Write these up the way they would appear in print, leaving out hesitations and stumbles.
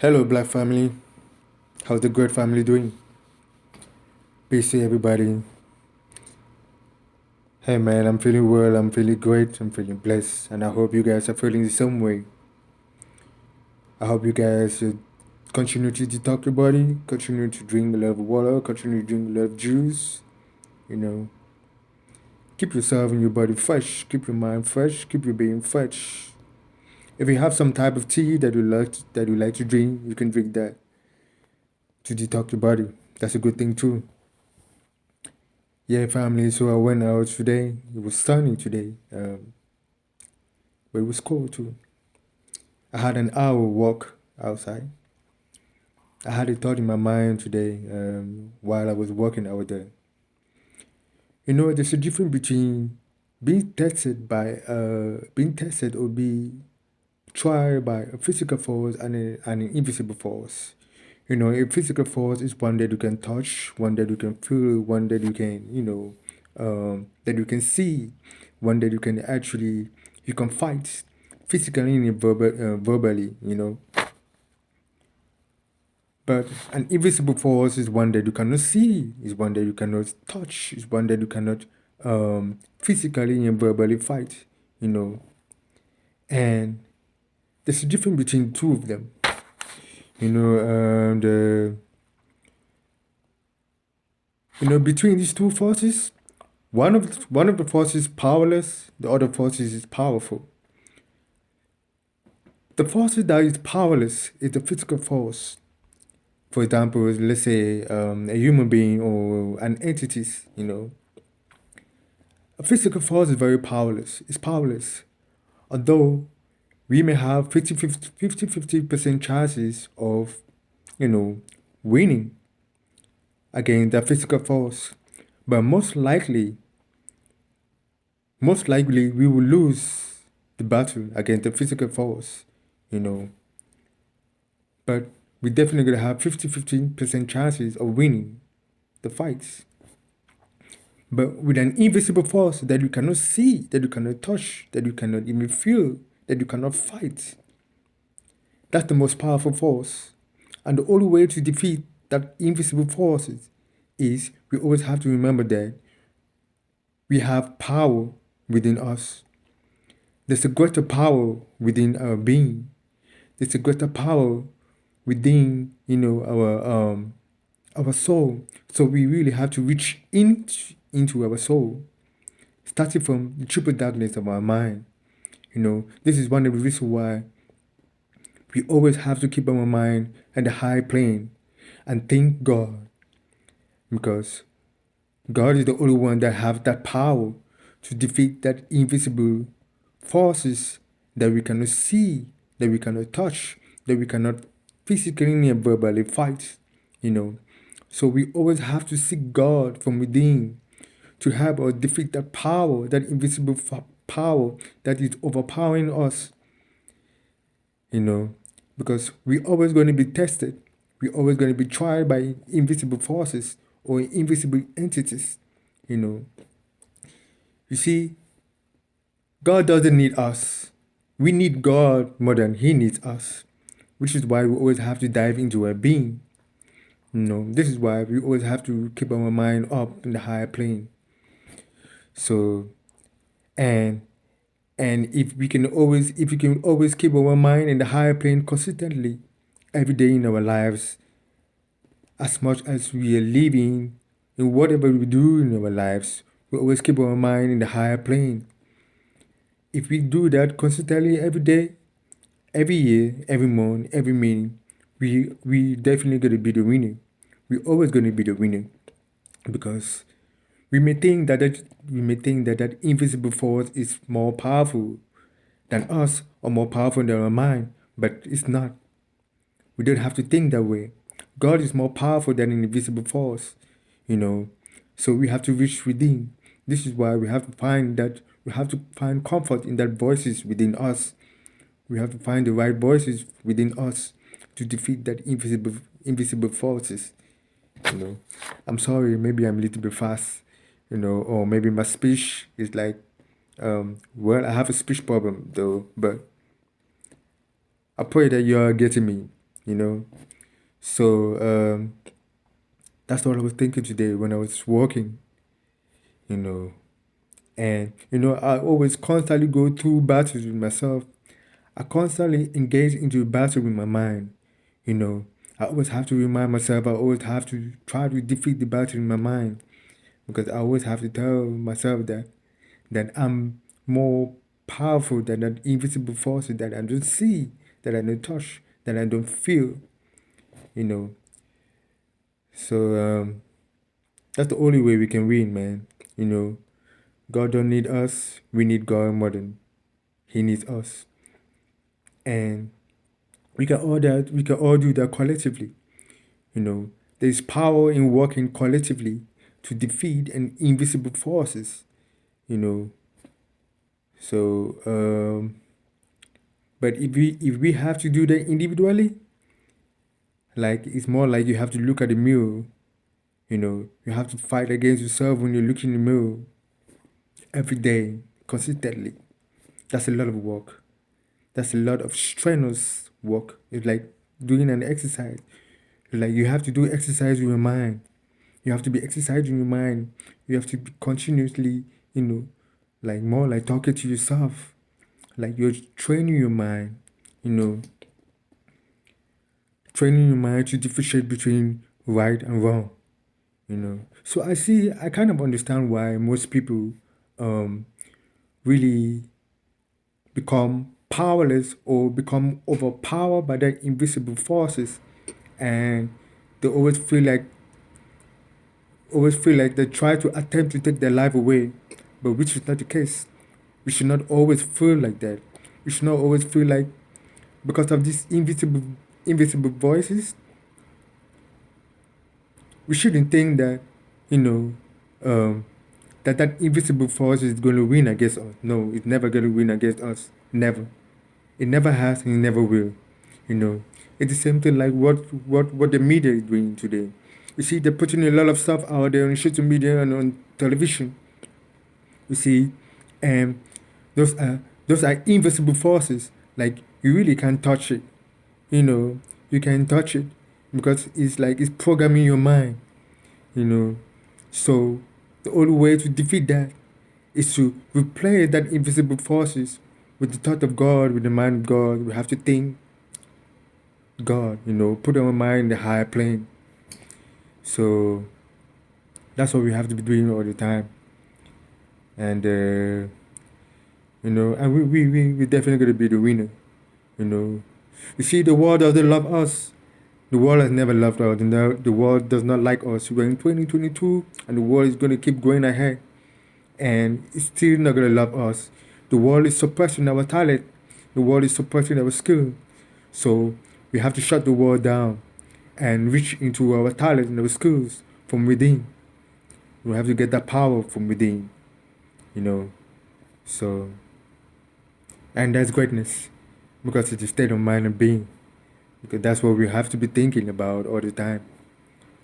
Hello, Black family. How's the great family doing? Peace to everybody. Hey, man, I'm feeling well. I'm feeling great. I'm feeling blessed. And I hope you guys are feeling the same way. I hope you guys continue to detox your body, continue to drink a lot of water, continue to drink a lot of juice. You know, keep yourself and your body fresh, keep your mind fresh, keep your being fresh. If you have some type of tea that you like to drink, you can drink that to detox your body. That's a good thing too. Yeah, family. So I went out today. It was sunny today, but it was cold too. I had an hour walk outside. I had a thought in my mind today while I was walking out there. You know, there's a difference between being tested or be tried by a physical force and an invisible force. You know, a physical force is one that you can touch, one that you can feel, one that you can, that you can see, one that you can actually, you can fight physically and verbally, you know. But an invisible force is one that you cannot see, is one that you cannot touch, is one that you cannot physically and verbally fight, you know. And there's a difference between the two of them. You know, between these two forces, one of the forces is powerless, the other forces is powerful. The force that is powerless is the physical force. For example, let's say a human being or an entity, you know. A physical force is very powerless. It's powerless. Although we may have 50% chances of, you know, winning against that physical force. But most likely we will lose the battle against the physical force, you know. But we definitely gonna have 50% chances of winning the fights. But with an invisible force that you cannot see, that you cannot touch, that you cannot even feel, that you cannot fight, that's the most powerful force. And the only way to defeat that invisible forces is we always have to remember that we have power within us. There's a greater power within our being. There's a greater power within, you know, our soul. So we really have to reach into our soul, starting from the triple darkness of our mind. You know, this is one of the reasons why we always have to keep our mind at the high plane and thank God, because God is the only one that have that power to defeat that invisible forces that we cannot see, that we cannot touch, that we cannot physically and verbally fight, you know. So we always have to seek God from within to help us defeat that power, that invisible power that is overpowering us, you know, because we're always going to be tested. We're always going to be tried by invisible forces or invisible entities, you know. You see, God doesn't need us. We need God more than He needs us, which is why we always have to dive into our being. You know, this is why we always have to keep our mind up in the higher plane. So, and if we can always keep our mind in the higher plane consistently every day in our lives, as much as we are living in whatever we do in our lives, we always keep our mind in the higher plane. If we do that consistently every day, every year, every month, every minute, we definitely gonna be the winner. We're always gonna be the winner, because we may think that invisible force is more powerful than us or more powerful than our mind, but it's not. We don't have to think that way. God is more powerful than an invisible force, you know. So we have to reach within. This is why we have to find comfort in that voices within us. We have to find the right voices within us to defeat that invisible forces. You know. I'm sorry, maybe I'm a little bit fast, you know, or maybe my speech is like well, I have a speech problem though, but I pray that you are getting me. you know. So that's what I was thinking today when I was walking, you know. And I always constantly go through battles with myself. I constantly engage into a battle with my mind, you know. I always have to remind myself, I always have to try to defeat the battle in my mind, because I always have to tell myself that I'm more powerful than that invisible forces that I don't see, that I don't touch, that I don't feel, you know. So that's the only way we can win, man. You know, God don't need us. We need God more than He needs us. And we can all do that collectively. You know, there's power in working collectively to defeat an invisible forces. You know, so but if we have to do that individually, like it's more like you have to look at the mirror. You know, you have to fight against yourself when you're looking in the mirror every day, consistently. That's a lot of work. That's a lot of strenuous work. It's like doing an exercise. It's like you have to do exercise with your mind. You have to be exercising your mind. You have to be continuously, like more like talking to yourself. Like you're training your mind, you know, training your mind to differentiate between right and wrong, you know. So I kind of understand why most people really become powerless or become overpowered by their invisible forces, and they always feel like they try to attempt to take their life away, but which is not the case. We should not always feel like that. We should not always feel like, because of these invisible voices, we shouldn't think that, you know, that invisible force is going to win against us. No, it's never going to win against us. Never. It never has and it never will. You know, it's the same thing like what the media is doing today. You see, they're putting a lot of stuff out there on social media and on television. You see, and those are invisible forces. Like you really can't touch it. You know, you can't touch it because it's like it's programming your mind. You know, so the only way to defeat that is to replace that invisible forces with the thought of God, with the mind of God. We have to think God, put our mind in the higher plane. So that's what we have to be doing all the time. And, and we definitely going to be the winner, You see, the world doesn't love us. The world has never loved us. The world does not like us. We're in 2022 and the world is going to keep going ahead. And it's still not going to love us. The world is suppressing our talent. The world is suppressing our skill. So we have to shut the world down and reach into our talent and our skills from within. We have to get that power from within, So, and that's greatness, because it's a state of mind and being, because that's what we have to be thinking about all the time.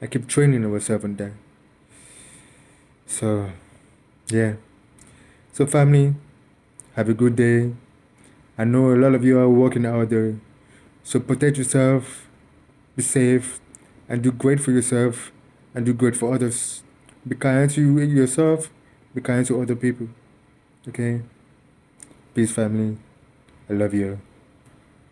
I keep training ourselves on that. So, yeah. So, family, have a good day. I know a lot of you are working out there. So, protect yourself, be safe, and do great for yourself, and do great for others. Be kind to yourself, be kind to other people. Okay? Peace, family. I love you.